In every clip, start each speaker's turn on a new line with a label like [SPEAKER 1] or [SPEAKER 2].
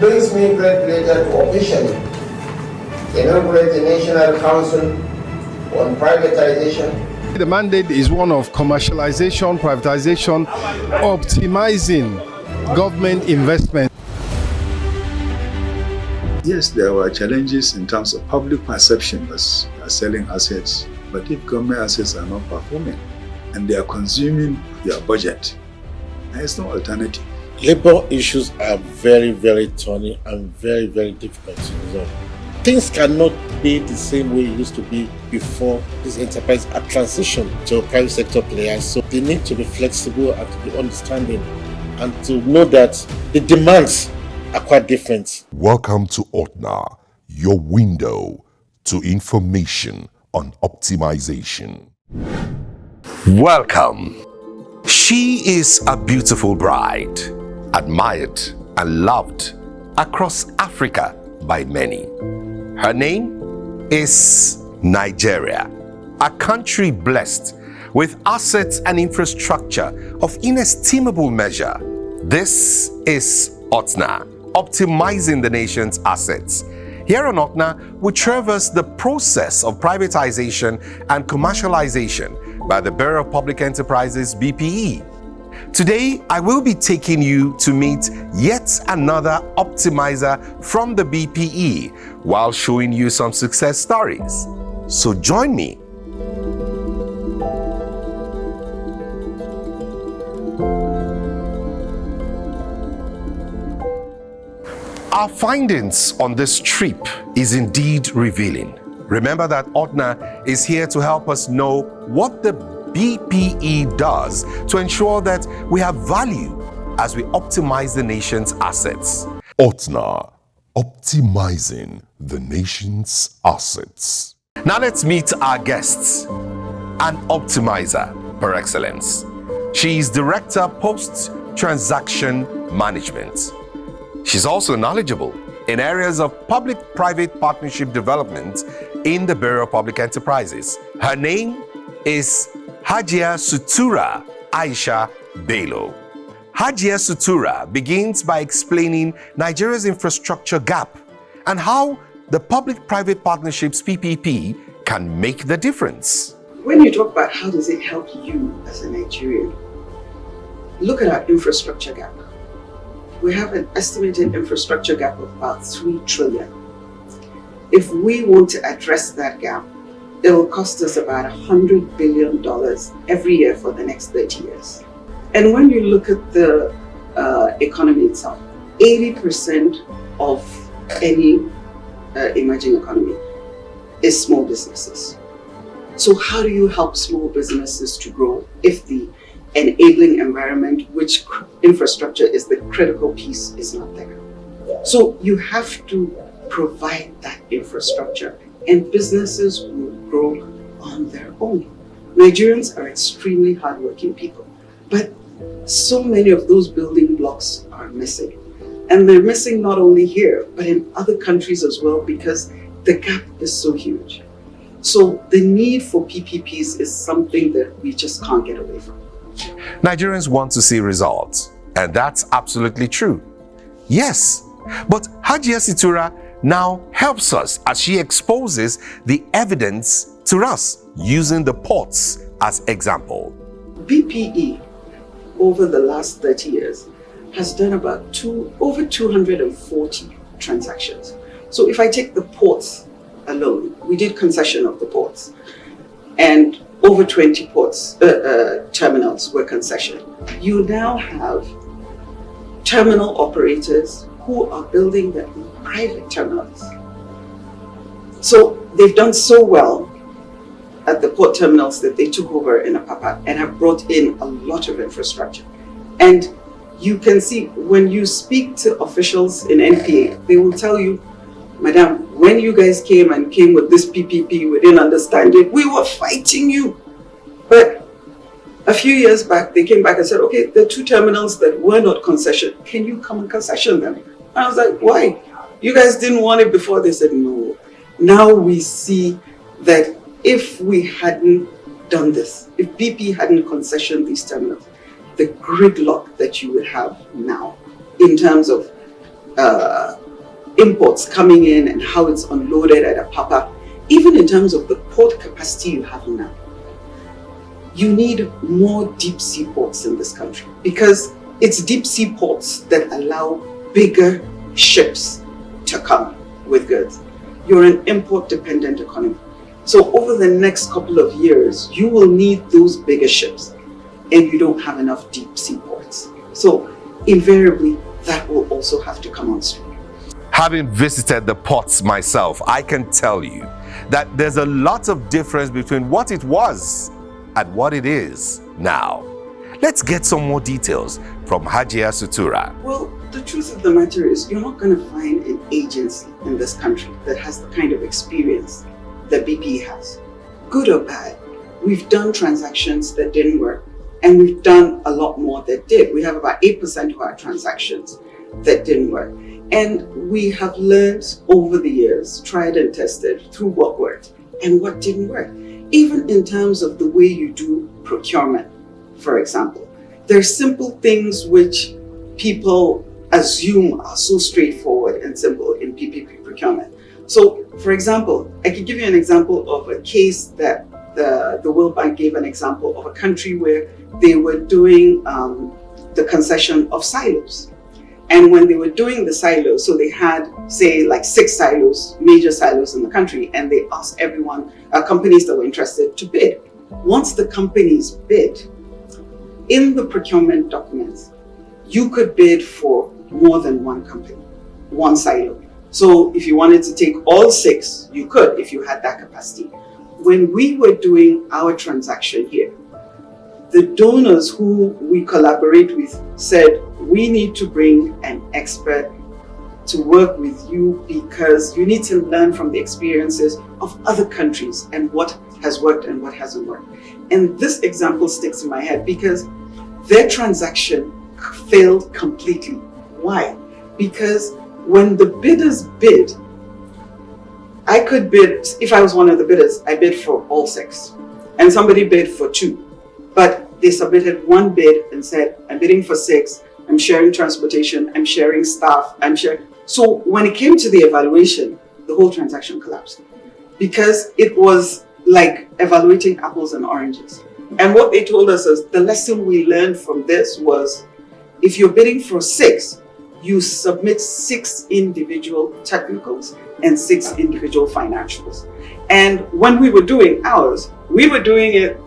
[SPEAKER 1] brings me great pleasure to officially inaugurate the National Council on Privatization.
[SPEAKER 2] The mandate is one of commercialization, privatization, optimizing government investment.
[SPEAKER 3] Yes, there were challenges in terms of public perception as selling assets, but if government assets are not performing and they are consuming your budget, there is no alternative.
[SPEAKER 4] Labor issues are very, very thorny and very, very difficult to resolve. Things cannot be the same way it used to be before these enterprises are transitioned to a private sector players. So they need to be flexible and to be understanding and to know that the demands are quite different.
[SPEAKER 5] Welcome to OTNA, your window to information on optimization. Welcome. She is a beautiful bride, admired and loved across Africa by many. Her name is Nigeria, a country blessed with assets and infrastructure of inestimable measure. This is OTNA, optimizing the nation's assets. Here on OTNA, we traverse the process of privatization and commercialization by the Bureau of Public Enterprises, BPE. Today, I will be taking you to meet yet another optimizer from the BPE while showing you some success stories. So join me. Our findings on this trip is indeed revealing. Remember that OTNA is here to help us know what the BPE does to ensure that we have value as we optimize the nation's assets. OTNA, optimizing the nation's assets. Now let's meet our guests, an optimizer par excellence. She is Director Post-Transaction Management. She's also knowledgeable in areas of public-private partnership development in the Bureau of Public Enterprises. Her name is Hajia Sutura Aisha Bello. Hajia Sutura begins by explaining Nigeria's infrastructure gap and how the public-private partnerships PPP can make the difference.
[SPEAKER 6] When you talk about how does it help you as a Nigerian, look at our infrastructure gap. We have an estimated infrastructure gap of about 3 trillion. If we want to address that gap, it will cost us about $100 billion every year for the next 30 years. And when you look at the economy itself, 80% of any emerging economy is small businesses. So how do you help small businesses to grow if the enabling environment, which infrastructure is the critical piece, is not there? So you have to provide that infrastructure and businesses will grow on their own. Nigerians are extremely hardworking people, but so many of those building blocks are missing. And they're missing not only here, but in other countries as well, because the gap is so huge. So the need for PPPs is something that we just can't get away from.
[SPEAKER 5] Nigerians want to see results, and that's absolutely true. Yes, but Hajia Sutura now helps us as she exposes the evidence to us using the ports as example.
[SPEAKER 6] BPE, over the last 30 years, has done about over 240 transactions. So if I take the ports alone, we did concession of the ports, and over 20 ports, terminals were concession. You now have terminal operators who are building their private terminals. So they've done so well at the port terminals that they took over in Apapa and have brought in a lot of infrastructure. And you can see when you speak to officials in NPA, they will tell you, Madam, when you guys came with this PPP, we didn't understand it. We were fighting you. But a few years back, they came back and said, okay, there are 2 terminals that were not concession. Can you come and concession them? And I was like, why? You guys didn't want it before. They said, no. Now we see that if we hadn't done this, if BP hadn't concessioned these terminals, the gridlock that you would have now in terms of imports coming in and how it's unloaded at Apapa, even in terms of the port capacity you have now, you need more deep sea ports in this country, because it's deep sea ports that allow bigger ships to come with goods. You're an import dependent economy. So over the next couple of years, you will need those bigger ships, and you don't have enough deep sea ports. So invariably, that will also have to come on stream.
[SPEAKER 5] Having visited the ports myself, I can tell you that there's a lot of difference between what it was and what it is now. Let's get some more details from Hajia Sutura.
[SPEAKER 6] Well, the truth of the matter is, you're not going to find an agency in this country that has the kind of experience that BP has. Good or bad, we've done transactions that didn't work, and we've done a lot more that did. We have about 8% of our transactions that didn't work. And we have learned over the years, tried and tested through what worked and what didn't work. Even in terms of the way you do procurement, for example. There are simple things which people assume are so straightforward and simple in PPP procurement. So, for example, I could give you an example of a case that the World Bank gave an example of a country where they were doing the concession of silos. And when they were doing the silos, so they had, say, like 6 silos, major silos in the country, and they asked everyone, companies that were interested, to bid. Once the companies bid, in the procurement documents, you could bid for more than one company, one silo. So if you wanted to take all 6, you could, if you had that capacity. When we were doing our transaction here, the donors who we collaborate with said, we need to bring an expert to work with you because you need to learn from the experiences of other countries and what has worked and what hasn't worked. And this example sticks in my head because their transaction failed completely. Why? Because when the bidders bid, I could bid, if I was one of the bidders, I bid for all 6. And somebody bid for 2. But they submitted one bid and said, I'm bidding for 6, I'm sharing transportation, I'm sharing staff, I'm sharing. So when it came to the evaluation, the whole transaction collapsed because it was like evaluating apples and oranges. And what they told us is the lesson we learned from this was, if you're bidding for 6, you submit 6 individual technicals and 6 individual financials. And when we were doing ours, we were doing it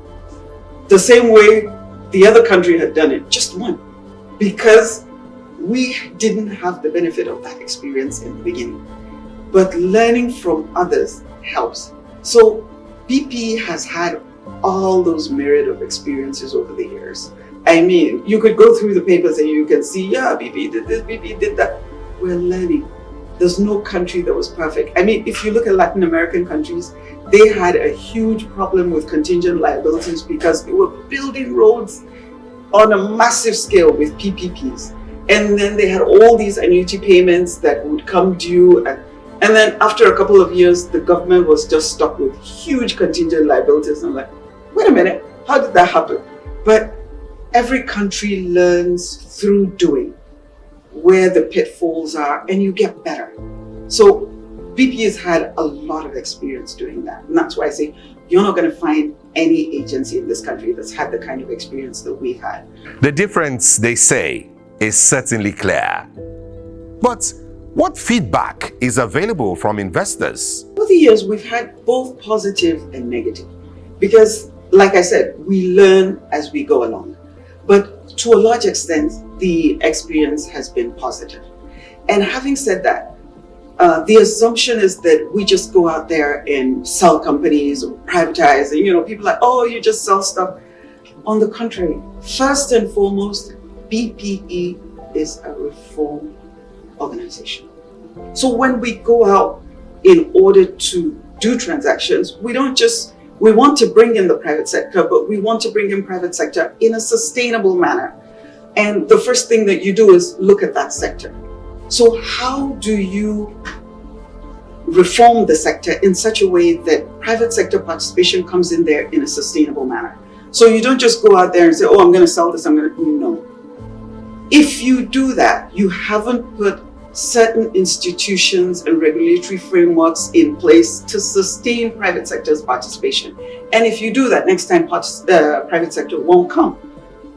[SPEAKER 6] the same way the other country had done it, just one, because we didn't have the benefit of that experience in the beginning. But learning from others helps. So BP has had all those myriad of experiences over the years. I mean, you could go through the papers and you can see, yeah, BP did this, BP did that. We're learning. There's no country that was perfect. I mean, if you look at Latin American countries, they had a huge problem with contingent liabilities because they were building roads on a massive scale with PPPs. And then they had all these annuity payments that would come due. And then after a couple of years, the government was just stuck with huge contingent liabilities. And I'm like, wait a minute, how did that happen? But every country learns through doing where the pitfalls are, and you get better. So BP has had a lot of experience doing that. And that's why I say you're not going to find any agency in this country that's had the kind of experience that we've had.
[SPEAKER 5] The difference, they say, is certainly clear. But what feedback is available from investors?
[SPEAKER 6] Over the years, we've had both positive and negative. Because, like I said, we learn as we go along. But to a large extent, the experience has been positive. And having said that, the assumption is that we just go out there and sell companies or privatize, and people are like, oh, you just sell stuff. On the contrary, first and foremost, BPE is a reform organization. So when we go out in order to do transactions, we want to bring in the private sector, but we want to bring in private sector in a sustainable manner. And the first thing that you do is look at that sector. So how do you reform the sector in such a way that private sector participation comes in there in a sustainable manner? So you don't just go out there and say, oh, I'm going to sell this, no. If you do that, you haven't put certain institutions and regulatory frameworks in place to sustain private sector's participation. And if you do that, next time private sector won't come.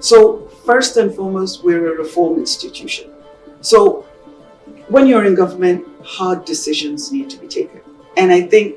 [SPEAKER 6] So first and foremost, we're a reform institution. So when you're in government, hard decisions need to be taken. And I think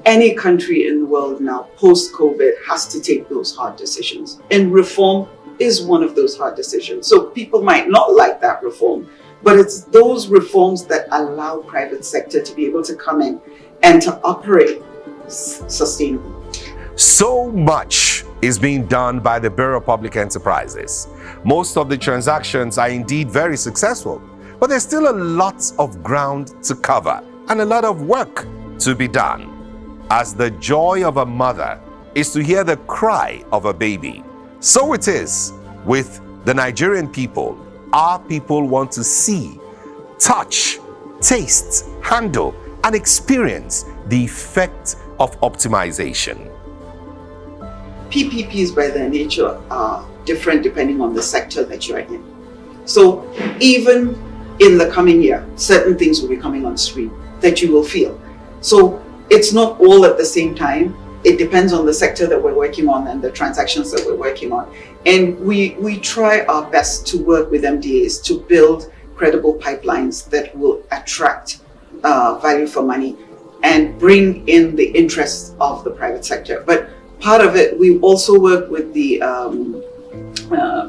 [SPEAKER 6] any country in the world now, post-COVID, has to take those hard decisions. And reform is one of those hard decisions. So people might not like that reform, but it's those reforms that allow private sector to be able to come in and to operate sustainably.
[SPEAKER 5] So much is being done by the Bureau of Public Enterprises. Most of the transactions are indeed very successful, but there's still a lot of ground to cover and a lot of work to be done. As the joy of a mother is to hear the cry of a baby, so it is with the Nigerian people. Our people want to see, touch, taste, handle, and experience the effect of optimization.
[SPEAKER 6] PPPs by their nature are different depending on the sector that you're in. So even in the coming year, certain things will be coming on stream that you will feel. So it's not all at the same time. It depends on the sector that we're working on and the transactions that we're working on. And we try our best to work with MDAs to build credible pipelines that will attract value for money and bring in the interests of the private sector. But part of it, we also work with the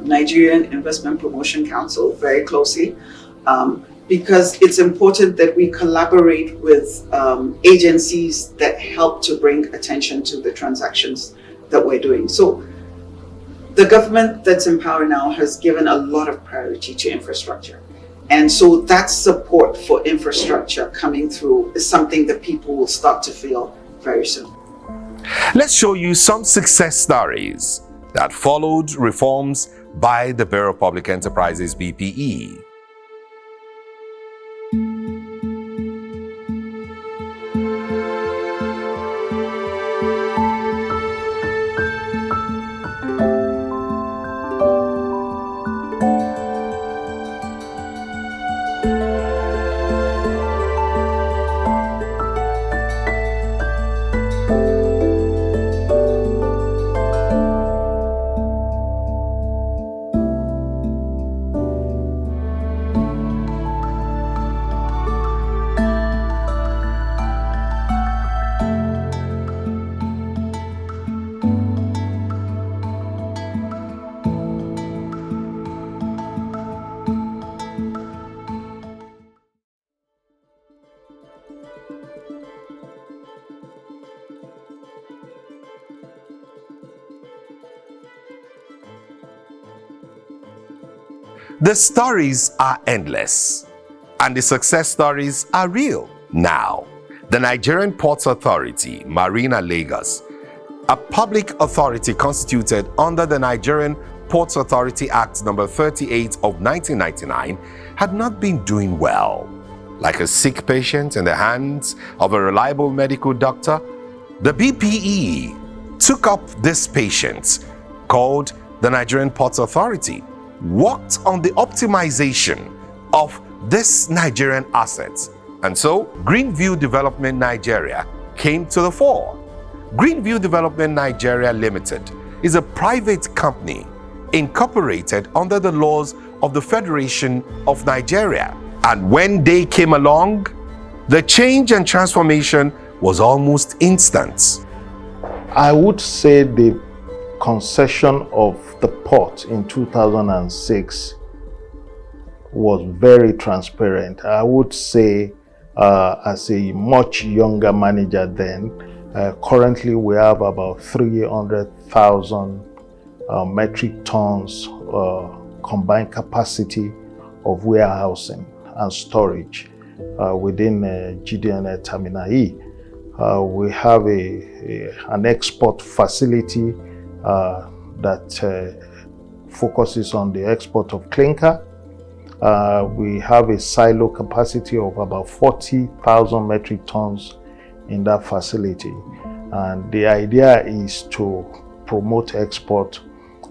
[SPEAKER 6] Nigerian Investment Promotion Council very closely, because it's important that we collaborate with agencies that help to bring attention to the transactions that we're doing. So the government that's in power now has given a lot of priority to infrastructure. And so that support for infrastructure coming through is something that people will start to feel very soon.
[SPEAKER 5] Let's show you some success stories that followed reforms by the Bureau of Public Enterprises, BPE. The stories are endless, and the success stories are real. Now, the Nigerian Ports Authority, Marina Lagos, a public authority constituted under the Nigerian Ports Authority Act No. 38 of 1999, had not been doing well. Like a sick patient in the hands of a reliable medical doctor, the BPE took up this patient, called the Nigerian Ports Authority, worked on the optimization of this Nigerian asset. And so Greenview Development Nigeria came to the fore. Greenview Development Nigeria Limited is a private company incorporated under the laws of the Federation of Nigeria. And when they came along, the change and transformation was almost instant.
[SPEAKER 7] I would say the concession of the port in 2006 was very transparent. I would say as a much younger manager then, currently we have about 300,000 metric tons combined capacity of warehousing and storage within GDN Terminal E. We have an export facility that focuses on the export of clinker. We have a silo capacity of about 40,000 metric tons in that facility. And the idea is to promote export.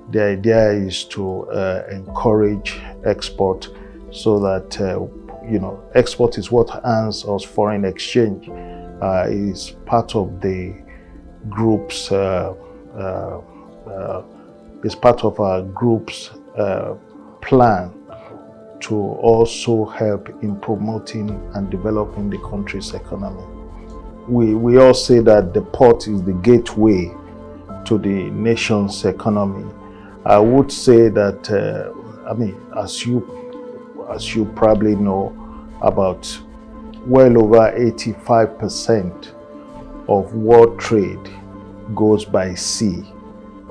[SPEAKER 7] The idea is to encourage export so that export is what earns us foreign exchange, is part of the group's our group's plan to also help in promoting and developing the country's economy. We all say that the port is the gateway to the nation's economy. I would say that, as you probably know, about well over 85% of world trade goes by sea.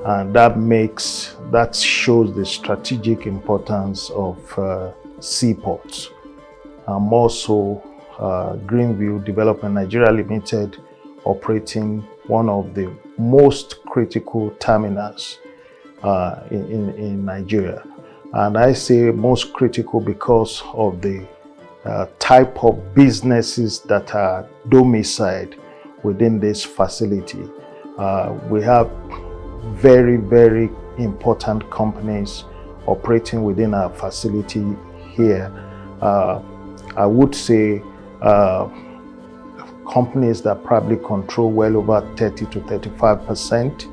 [SPEAKER 7] And that shows the strategic importance of seaports. Also, Greenview Development Nigeria Limited operating one of the most critical terminals in Nigeria. And I say most critical because of the type of businesses that are domiciled within this facility. We have very, very important companies operating within our facility here. I would say companies that probably control well over 30 to 35%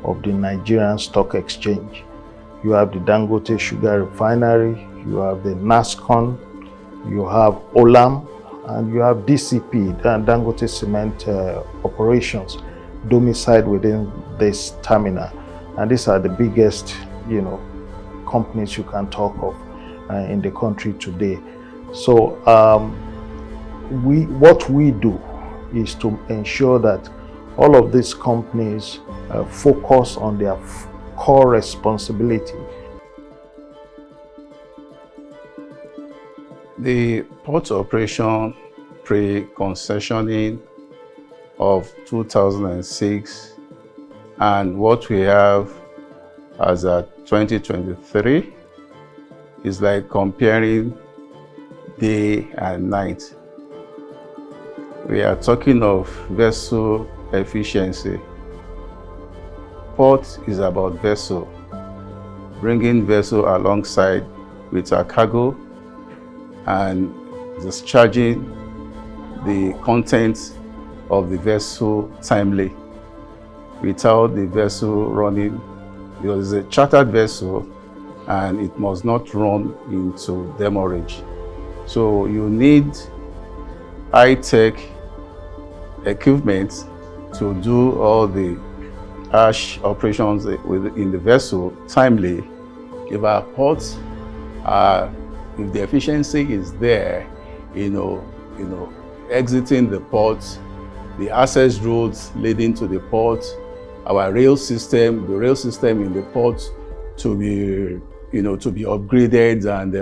[SPEAKER 7] of the Nigerian stock exchange. You have the Dangote Sugar Refinery, you have the NASCON, you have Olam, and you have DCP, Dangote Cement operations, domiciled within this terminal. And these are the biggest, companies you can talk of in the country today. So what we do is to ensure that all of these companies focus on their core responsibility.
[SPEAKER 8] The port operation pre-concessioning of 2006 and what we have as at 2023 is like comparing day and night. We are talking of vessel efficiency. Port is about vessel, bringing vessel alongside with our cargo and discharging the contents of the vessel timely without the vessel running, because it's a chartered vessel and it must not run into demurrage. So you need high-tech equipment to do all the harsh operations in the vessel timely. If our ports are, if the efficiency is there, exiting the port, the access roads leading to the port, our rail system, the rail system in the port to be upgraded, and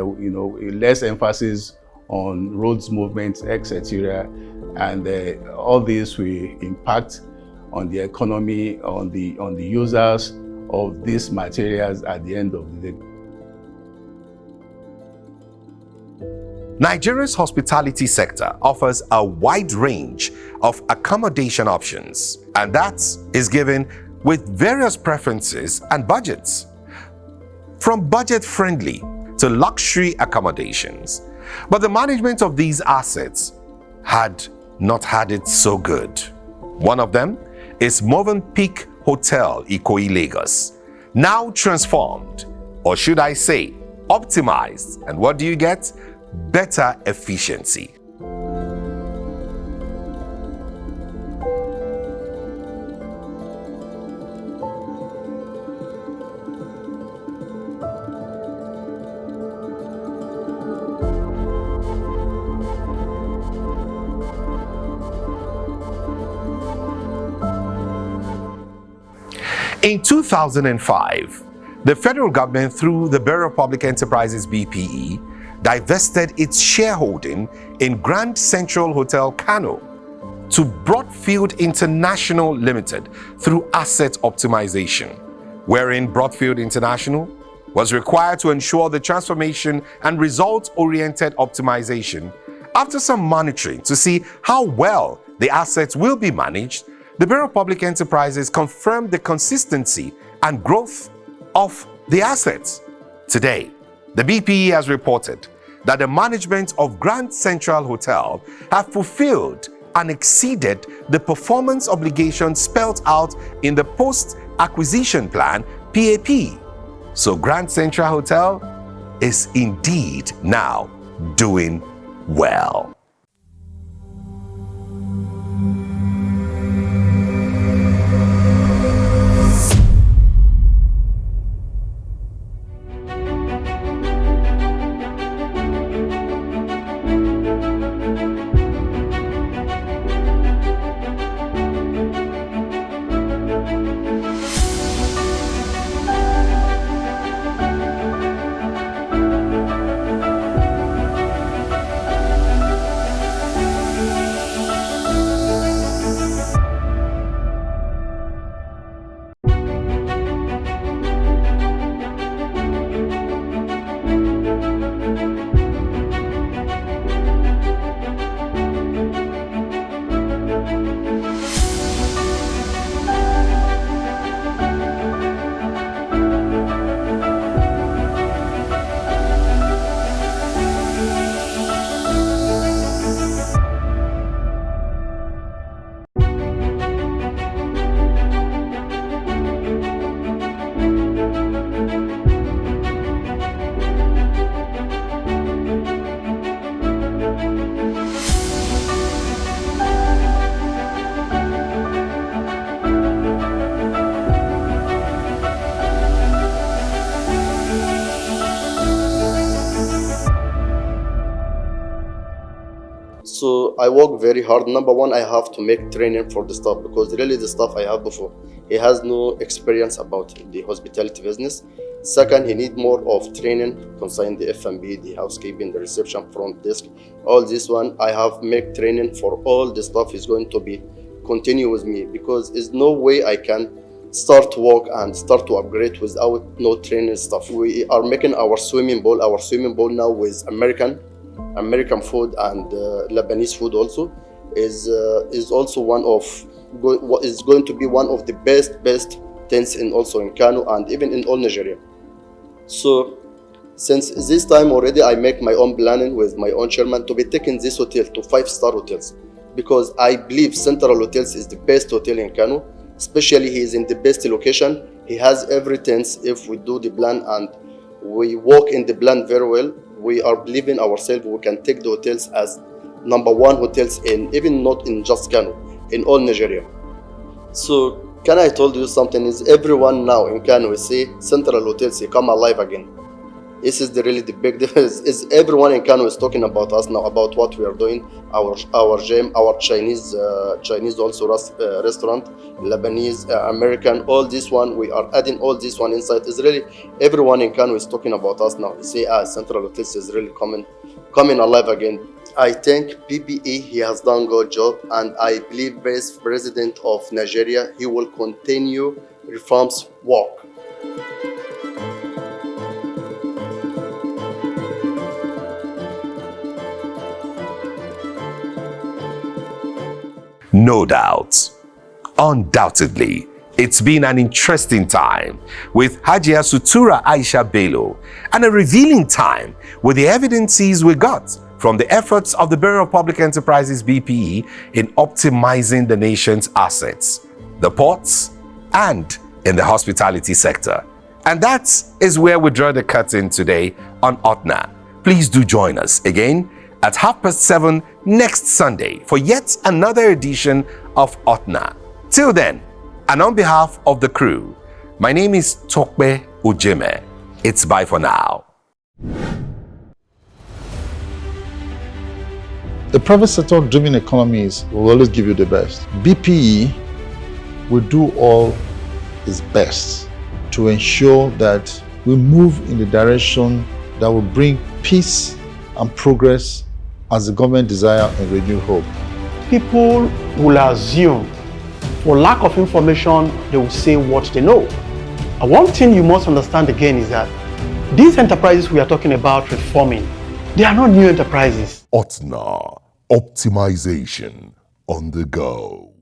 [SPEAKER 8] less emphasis on roads movement, etc. And all this will impact on the economy, on the users of these materials at the end of the day.
[SPEAKER 5] Nigeria's hospitality sector offers a wide range of accommodation options, and that is given with various preferences and budgets, from budget-friendly to luxury accommodations. But the management of these assets had not had it so good. One of them is Movenpick Hotel, Ikoyi, Lagos, now transformed, or should I say, optimized. And what do you get? Better efficiency. In 2005, the federal government, through the Bureau of Public Enterprises (BPE), divested its shareholding in Grand Central Hotel Kano to Broadfield International Limited through asset optimization, wherein Broadfield International was required to ensure the transformation and result-oriented optimization. After some monitoring to see how well the assets will be managed, the Bureau of Public Enterprises confirmed the consistency and growth of the assets. Today, the BPE has reported that the management of Grand Central Hotel have fulfilled and exceeded the performance obligations spelled out in the post-acquisition plan, PAP. So Grand Central Hotel is indeed now doing well.
[SPEAKER 9] So I work very hard. Number one, I have to make training for the staff, because really the staff I have before, he has no experience about the hospitality business. Second, he need more of training concerning the F&B, the housekeeping, the reception, front desk. All this one, I have make training for all the staff is going to be continue with me, because there's no way I can start work and start to upgrade without no training staff. We are making our swimming pool now with American food and Lebanese food also is also is going to be one of the best things in Kano and even in all Nigeria. So since this time already, I make my own planning with my own chairman to be taking this hotel to 5-star hotels, because I believe Central Hotels is the best hotel in Kano. Especially he is in the best location. He has everything. If we do the plan and we work in the plan very well, we are believing ourselves we can take the hotels as #1 hotels in, even not in just Kano, in all Nigeria. So can I told you something is everyone now in Kano say Central Hotels come alive again. This is really the big difference. Is everyone in Kano is talking about us now, about what we are doing, our gym, our Chinese also restaurant, Lebanese, American, all this one, we are adding all this one inside. Is really everyone in Kano is talking about us now. They say Central Hotels is really coming alive again. I think PPE, he has done a good job, and I believe Vice President of Nigeria, he will continue reforms work.
[SPEAKER 5] No doubt, undoubtedly, it's been an interesting time with Hajia Sutura Aisha Bello, and a revealing time with the evidences we got from the efforts of the Bureau of Public Enterprises BPE in optimizing the nation's assets, the ports, and in the hospitality sector. And that is where we draw the curtain today on OTNA. Please do join us again at 7:30 next Sunday for yet another edition of OTNA. Till then, and on behalf of the crew, my name is Tokbe Ujime. It's bye for now.
[SPEAKER 7] The private sector driven economies will always give you the best. BPE will do all its best to ensure that we move in the direction that will bring peace and progress as the government desire and renewed hope.
[SPEAKER 10] People will assume, for lack of information, they will say what they know. And one thing you must understand again is that these enterprises we are talking about reforming, they are not new enterprises.
[SPEAKER 11] OTNA, optimization on the go.